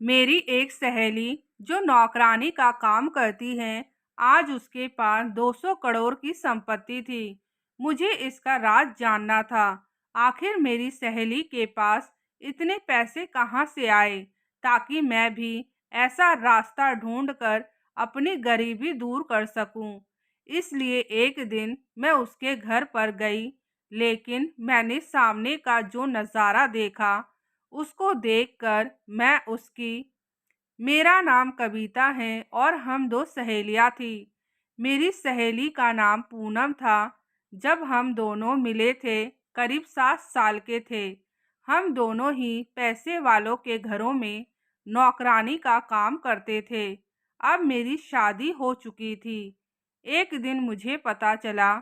मेरी एक सहेली जो नौकरानी का काम करती है, आज उसके पास 200 करोड़ की संपत्ति थी। मुझे इसका राज जानना था। आखिर मेरी सहेली के पास इतने पैसे कहाँ से आए, ताकि मैं भी ऐसा रास्ता ढूंढकर अपनी गरीबी दूर कर सकूं। इसलिए एक दिन मैं उसके घर पर गई, लेकिन मैंने सामने का जो नज़ारा देखा, उसको देखकर मैं उसकी मेरा नाम कविता है और हम दो सहेलियां थी। मेरी सहेली का नाम पूनम था। जब हम दोनों मिले थे, करीब 7 साल के थे। हम दोनों ही पैसे वालों के घरों में नौकरानी का काम करते थे। अब मेरी शादी हो चुकी थी। एक दिन मुझे पता चला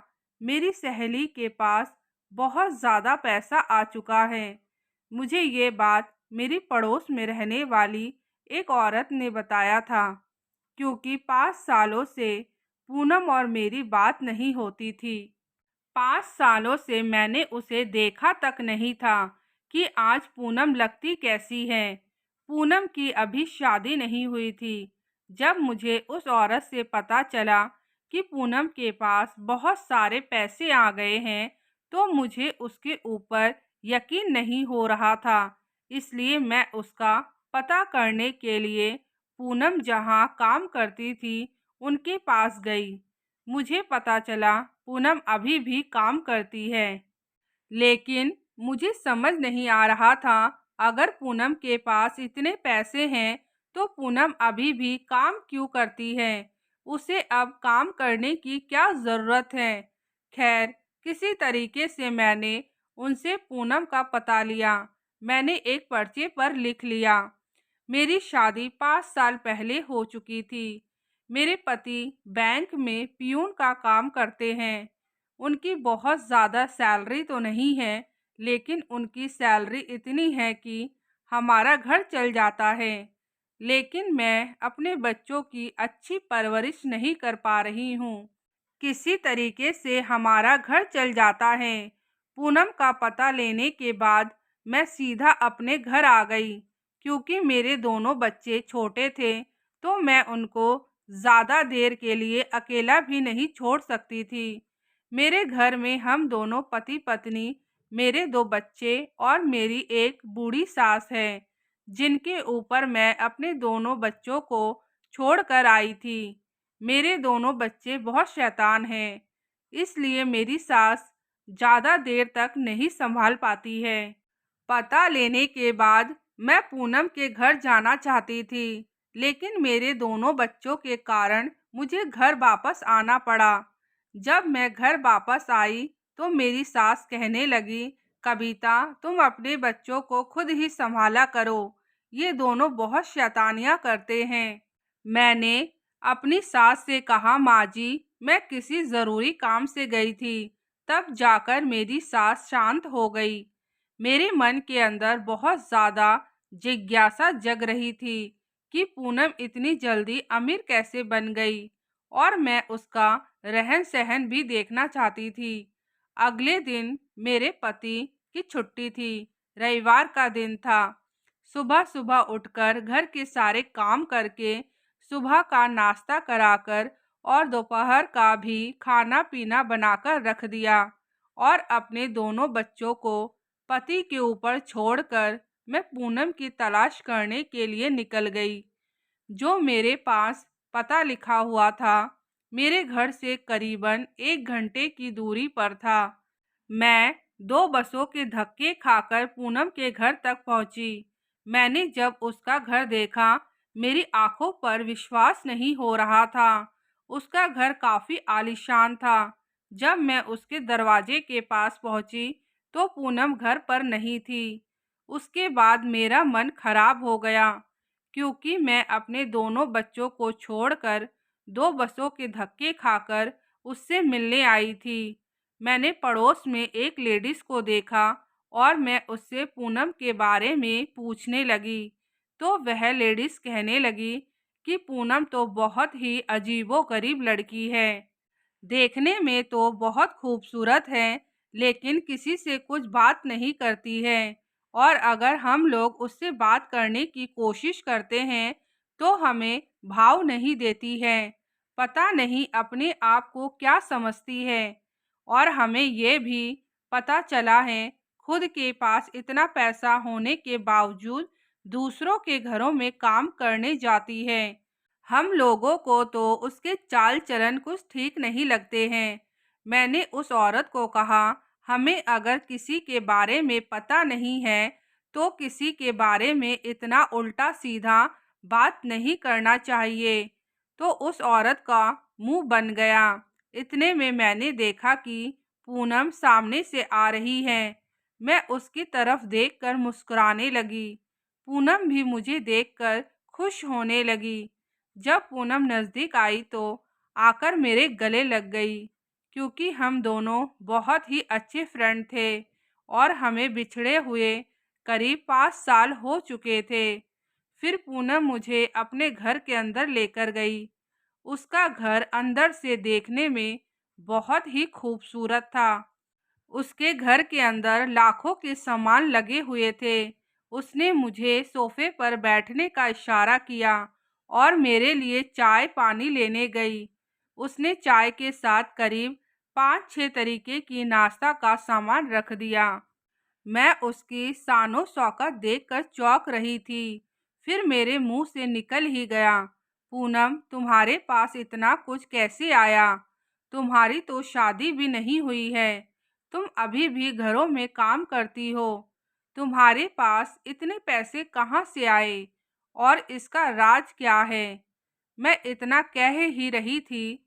मेरी सहेली के पास बहुत ज़्यादा पैसा आ चुका है। मुझे ये बात मेरी पड़ोस में रहने वाली एक औरत ने बताया था, क्योंकि 5 सालों से पूनम और मेरी बात नहीं होती थी। 5 सालों से मैंने उसे देखा तक नहीं था कि आज पूनम लगती कैसी है। पूनम की अभी शादी नहीं हुई थी। जब मुझे उस औरत से पता चला कि पूनम के पास बहुत सारे पैसे आ गए हैं, तो मुझे उसके ऊपर यकीन नहीं हो रहा था। इसलिए मैं उसका पता करने के लिए पूनम जहाँ काम करती थी, उनके पास गई। मुझे पता चला पूनम अभी भी काम करती है, लेकिन मुझे समझ नहीं आ रहा था, अगर पूनम के पास इतने पैसे हैं तो पूनम अभी भी काम क्यों करती है। उसे अब काम करने की क्या ज़रूरत है। खैर, किसी तरीके से मैंने उनसे पूनम का पता लिया। मैंने एक पर्चे पर लिख लिया। मेरी शादी 5 साल पहले हो चुकी थी। मेरे पति बैंक में पियून का काम करते हैं। उनकी बहुत ज़्यादा सैलरी तो नहीं है, लेकिन उनकी सैलरी इतनी है कि हमारा घर चल जाता है। लेकिन मैं अपने बच्चों की अच्छी परवरिश नहीं कर पा रही हूँ। किसी तरीके से हमारा घर चल जाता है। पूनम का पता लेने के बाद मैं सीधा अपने घर आ गई, क्योंकि मेरे दोनों बच्चे छोटे थे, तो मैं उनको ज़्यादा देर के लिए अकेला भी नहीं छोड़ सकती थी। मेरे घर में हम दोनों पति पत्नी, मेरे 2 बच्चे और मेरी एक बूढ़ी सास है, जिनके ऊपर मैं अपने दोनों बच्चों को छोड़कर आई थी। मेरे दोनों बच्चे बहुत शैतान हैं, इसलिए मेरी सास ज़्यादा देर तक नहीं संभाल पाती है। पता लेने के बाद मैं पूनम के घर जाना चाहती थी, लेकिन मेरे दोनों बच्चों के कारण मुझे घर वापस आना पड़ा। जब मैं घर वापस आई तो मेरी सास कहने लगी, कविता, तुम अपने बच्चों को खुद ही संभाला करो, ये दोनों बहुत शैतानियाँ करते हैं। मैंने अपनी सास से कहा, माँ जी, मैं किसी ज़रूरी काम से गई थी। तब जाकर मेरी सास शांत हो गई। मेरे मन के अंदर बहुत ज़्यादा जिज्ञासा जग रही थी कि पूनम इतनी जल्दी अमीर कैसे बन गई, और मैं उसका रहन सहन भी देखना चाहती थी। अगले दिन मेरे पति की छुट्टी थी, रविवार का दिन था। सुबह सुबह उठकर घर के सारे काम करके, सुबह का नाश्ता कराकर और दोपहर का भी खाना पीना बनाकर रख दिया, और अपने दोनों बच्चों को पति के ऊपर छोड़कर मैं पूनम की तलाश करने के लिए निकल गई। जो मेरे पास पता लिखा हुआ था, मेरे घर से करीबन 1 घंटे की दूरी पर था। मैं 2 बसों के धक्के खाकर पूनम के घर तक पहुंची। मैंने जब उसका घर देखा, मेरी आंखों पर विश्वास नहीं हो रहा था। उसका घर काफी आलीशान था। जब मैं उसके दरवाजे के पास पहुंची, तो पूनम घर पर नहीं थी। उसके बाद मेरा मन खराब हो गया, क्योंकि मैं अपने दोनों बच्चों को छोड़कर 2 बसों के धक्के खाकर उससे मिलने आई थी। मैंने पड़ोस में एक लेडीज को देखा और मैं उससे पूनम के बारे में पूछने लगी, तो वह लेडीज कहने लगी कि पूनम तो बहुत ही अजीबोगरीब लड़की है। देखने में तो बहुत खूबसूरत है, लेकिन किसी से कुछ बात नहीं करती है। और अगर हम लोग उससे बात करने की कोशिश करते हैं तो हमें भाव नहीं देती है। पता नहीं अपने आप को क्या समझती है। और हमें ये भी पता चला है खुद के पास इतना पैसा होने के बावजूद दूसरों के घरों में काम करने जाती है। हम लोगों को तो उसके चाल चलन कुछ ठीक नहीं लगते हैं। मैंने उस औरत को कहा, हमें अगर किसी के बारे में पता नहीं है तो किसी के बारे में इतना उल्टा सीधा बात नहीं करना चाहिए। तो उस औरत का मुंह बन गया। इतने में मैंने देखा कि पूनम सामने से आ रही है। मैं उसकी तरफ देखकर मुस्कुराने लगी। पूनम भी मुझे देखकर खुश होने लगी। जब पूनम नज़दीक आई तो आकर मेरे गले लग गई, क्योंकि हम दोनों बहुत ही अच्छे फ्रेंड थे और हमें बिछड़े हुए करीब 5 साल हो चुके थे। फिर पूनम मुझे अपने घर के अंदर लेकर गई। उसका घर अंदर से देखने में बहुत ही खूबसूरत था। उसके घर के अंदर लाखों के सामान लगे हुए थे। उसने मुझे सोफे पर बैठने का इशारा किया और मेरे लिए चाय पानी लेने गई। उसने चाय के साथ करीब 5-6 तरीके की नाश्ता का सामान रख दिया। मैं उसकी शानो शौकत देखकर चौंक रही थी। फिर मेरे मुंह से निकल ही गया, पूनम तुम्हारे पास इतना कुछ कैसे आया? तुम्हारी तो शादी भी नहीं हुई है। तुम अभी भी घरों में काम करती हो। तुम्हारे पास इतने पैसे कहाँ से आए? और इसका राज क्या है? मैं इतना कह ही रही थी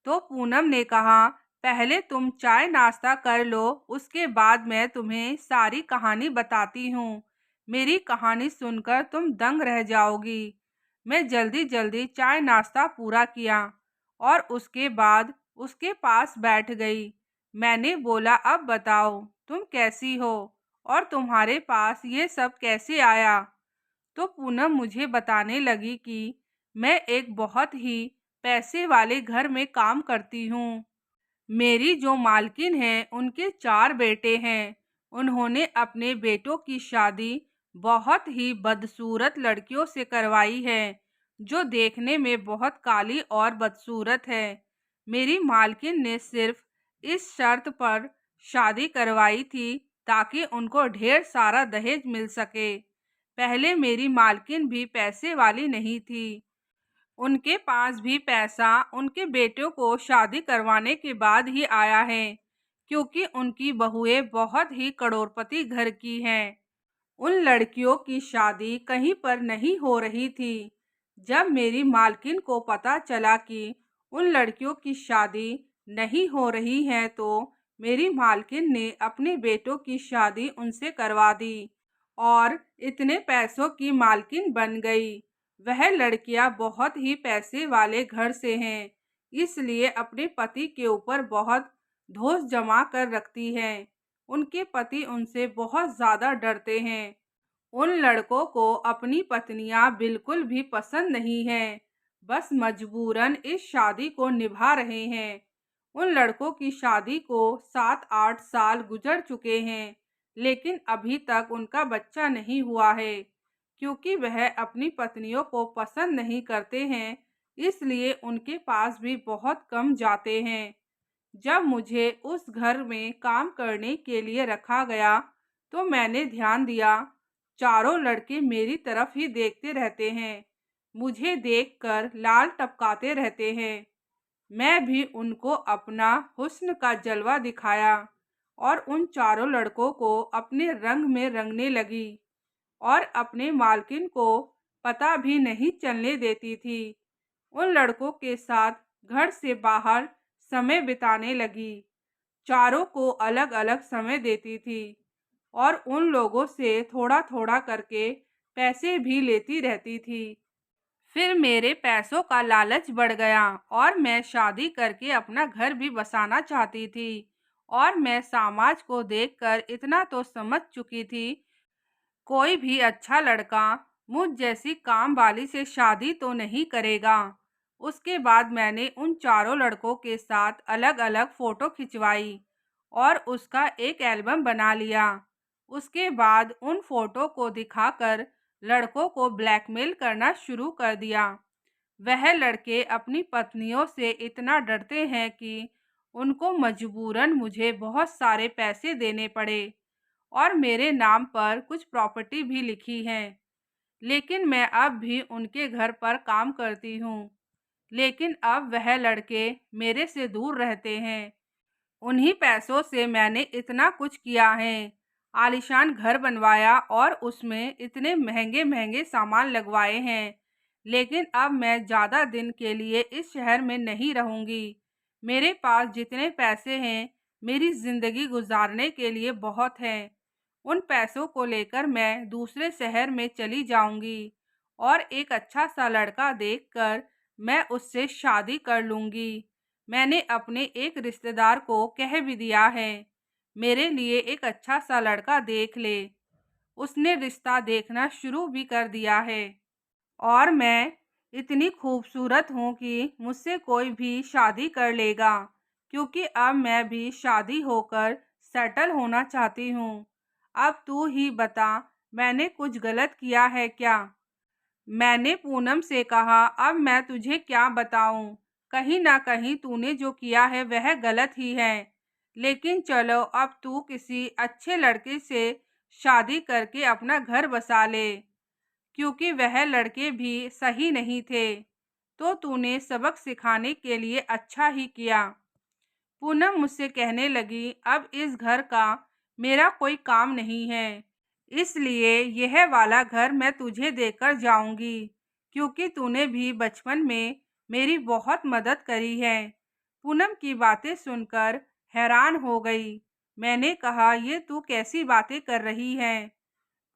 तो पूनम ने कहा, पहले तुम चाय नाश्ता कर लो, उसके बाद मैं तुम्हें सारी कहानी बताती हूँ। मेरी कहानी सुनकर तुम दंग रह जाओगी। मैं जल्दी जल्दी चाय नाश्ता पूरा किया और उसके बाद उसके पास बैठ गई। मैंने बोला, अब बताओ तुम कैसी हो और तुम्हारे पास ये सब कैसे आया? तो पूनम मुझे बताने लगी कि मैं एक बहुत ही पैसे वाले घर में काम करती हूँ। मेरी जो मालकिन है उनके 4 बेटे हैं। उन्होंने अपने बेटों की शादी बहुत ही बदसूरत लड़कियों से करवाई है, जो देखने में बहुत काली और बदसूरत है। मेरी मालकिन ने सिर्फ इस शर्त पर शादी करवाई थी ताकि उनको ढेर सारा दहेज मिल सके। पहले मेरी मालकिन भी पैसे वाली नहीं थी। उनके पास भी पैसा उनके बेटों को शादी करवाने के बाद ही आया है, क्योंकि उनकी बहुएं बहुत ही करोड़पति घर की हैं। उन लड़कियों की शादी कहीं पर नहीं हो रही थी। जब मेरी मालकिन को पता चला कि उन लड़कियों की शादी नहीं हो रही है तो मेरी मालकिन ने अपने बेटों की शादी उनसे करवा दी और इतने पैसों की मालकिन बन गई। वह लड़कियां बहुत ही पैसे वाले घर से हैं, इसलिए अपने पति के ऊपर बहुत धौंस जमा कर रखती हैं। उनके पति उनसे बहुत ज़्यादा डरते हैं। उन लड़कों को अपनी पत्नियां बिल्कुल भी पसंद नहीं हैं, बस मजबूरन इस शादी को निभा रहे हैं। उन लड़कों की शादी को 7-8 साल गुजर चुके हैं, लेकिन अभी तक उनका बच्चा नहीं हुआ है, क्योंकि वह अपनी पत्नियों को पसंद नहीं करते हैं, इसलिए उनके पास भी बहुत कम जाते हैं। जब मुझे उस घर में काम करने के लिए रखा गया तो मैंने ध्यान दिया, चारों लड़के मेरी तरफ ही देखते रहते हैं, मुझे देखकर लाल टपकाते रहते हैं। मैं भी उनको अपना हुस्न का जलवा दिखाया और उन चारों लड़कों को अपने रंग में रंगने लगी और अपने मालकिन को पता भी नहीं चलने देती थी। उन लड़कों के साथ घर से बाहर समय बिताने लगी, चारों को अलग अलग समय देती थी और उन लोगों से थोड़ा थोड़ा करके पैसे भी लेती रहती थी। फिर मेरे पैसों का लालच बढ़ गया और मैं शादी करके अपना घर भी बसाना चाहती थी। और मैं समाज को देखकर इतना तो समझ चुकी थी, कोई भी अच्छा लड़का मुझ जैसी काम वाली से शादी तो नहीं करेगा। उसके बाद मैंने उन चारों लड़कों के साथ अलग अलग फ़ोटो खिंचवाई और उसका एक एल्बम बना लिया। उसके बाद उन फोटो को दिखाकर लड़कों को ब्लैकमेल करना शुरू कर दिया। वह लड़के अपनी पत्नियों से इतना डरते हैं कि उनको मजबूरन मुझे बहुत सारे पैसे देने पड़े और मेरे नाम पर कुछ प्रॉपर्टी भी लिखी है। लेकिन मैं अब भी उनके घर पर काम करती हूँ। लेकिन अब वह लड़के मेरे से दूर रहते हैं। उन्हीं पैसों से मैंने इतना कुछ किया है, आलीशान घर बनवाया और उसमें इतने महंगे महंगे सामान लगवाए हैं। लेकिन अब मैं ज़्यादा दिन के लिए इस शहर में नहीं रहूँगी। मेरे पास जितने पैसे हैं मेरी ज़िंदगी गुजारने के लिए बहुत हैं। उन पैसों को लेकर मैं दूसरे शहर में चली जाऊंगी और एक अच्छा सा लड़का देखकर मैं उससे शादी कर लूंगी। मैंने अपने एक रिश्तेदार को कह भी दिया है, मेरे लिए एक अच्छा सा लड़का देख ले। उसने रिश्ता देखना शुरू भी कर दिया है और मैं इतनी खूबसूरत हूँ कि मुझसे कोई भी शादी कर लेगा, क्योंकि अब मैं भी शादी होकर सेटल होना चाहती हूँ। अब तू ही बता, मैंने कुछ गलत किया है क्या? मैंने पूनम से कहा, अब मैं तुझे क्या बताऊं? कहीं ना कहीं तूने जो किया है वह गलत ही है। लेकिन चलो, अब तू किसी अच्छे लड़के से शादी करके अपना घर बसा ले, क्योंकि वह लड़के भी सही नहीं थे। तो तूने सबक सिखाने के लिए अच्छा ही किया। पूनम मुझसे कहने लगी, अब इस घर का मेरा कोई काम नहीं है, इसलिए यह वाला घर मैं तुझे देकर जाऊंगी, क्योंकि तूने भी बचपन में मेरी बहुत मदद करी है। पूनम की बातें सुनकर हैरान हो गई। मैंने कहा, ये तू कैसी बातें कर रही है?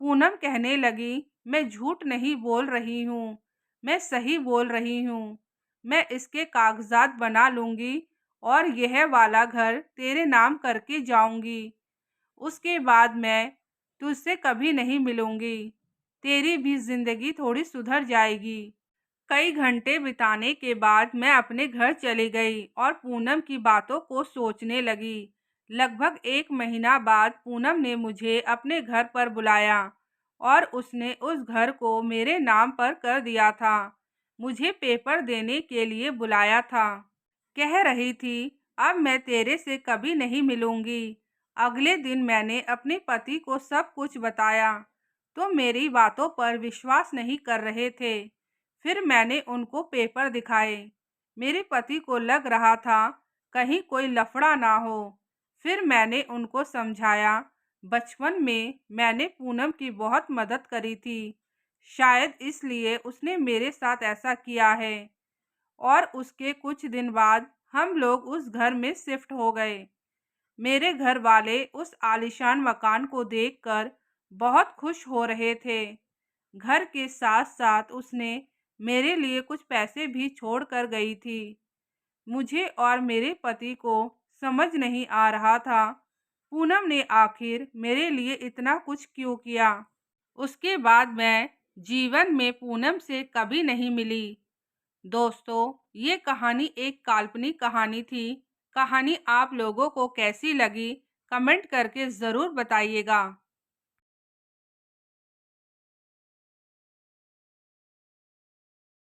पूनम कहने लगी, मैं झूठ नहीं बोल रही हूँ, मैं सही बोल रही हूँ। मैं इसके कागजात बना लूँगी और यह वाला घर तेरे नाम करके जाऊँगी। उसके बाद मैं तुझसे कभी नहीं मिलूँगी। तेरी भी ज़िंदगी थोड़ी सुधर जाएगी। कई घंटे बिताने के बाद मैं अपने घर चली गई और पूनम की बातों को सोचने लगी। लगभग 1 महीना बाद पूनम ने मुझे अपने घर पर बुलाया और उसने उस घर को मेरे नाम पर कर दिया था। मुझे पेपर देने के लिए बुलाया था। कह रही थी, अब मैं तेरे से कभी नहीं मिलूंगी। अगले दिन मैंने अपने पति को सब कुछ बताया, तो मेरी बातों पर विश्वास नहीं कर रहे थे। फिर मैंने उनको पेपर दिखाए। मेरे पति को लग रहा था कहीं कोई लफड़ा ना हो। फिर मैंने उनको समझाया, बचपन में मैंने पूनम की बहुत मदद करी थी, शायद इसलिए उसने मेरे साथ ऐसा किया है। और उसके कुछ दिन बाद हम लोग उस घर में शिफ्ट हो गए। मेरे घर वाले उस आलीशान मकान को देखकर बहुत खुश हो रहे थे। घर के साथ साथ उसने मेरे लिए कुछ पैसे भी छोड़ कर गई थी। मुझे और मेरे पति को समझ नहीं आ रहा था पूनम ने आखिर मेरे लिए इतना कुछ क्यों किया। उसके बाद मैं जीवन में पूनम से कभी नहीं मिली। दोस्तों, ये कहानी एक काल्पनिक कहानी थी। कहानी आप लोगों को कैसी लगी, कमेंट करके ज़रूर बताइएगा।